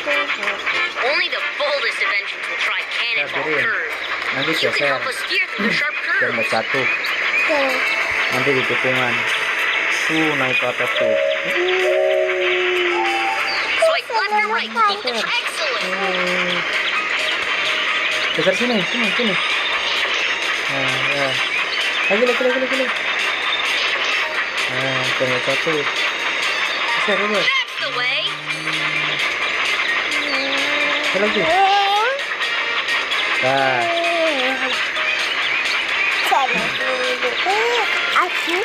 Only the boldest inventions will try cannonball curve. Nanti You can geser. help us steer through the sharp Biar nggak curves. jatuh. Nanti di tikungan. Naik ke atas tuh. Swipe left or right to keep the excellent. Geser sini. Nah, ya. Lagi. Nah, jangan jatuh. Geser. That's the way. Lagi. Nah. Aku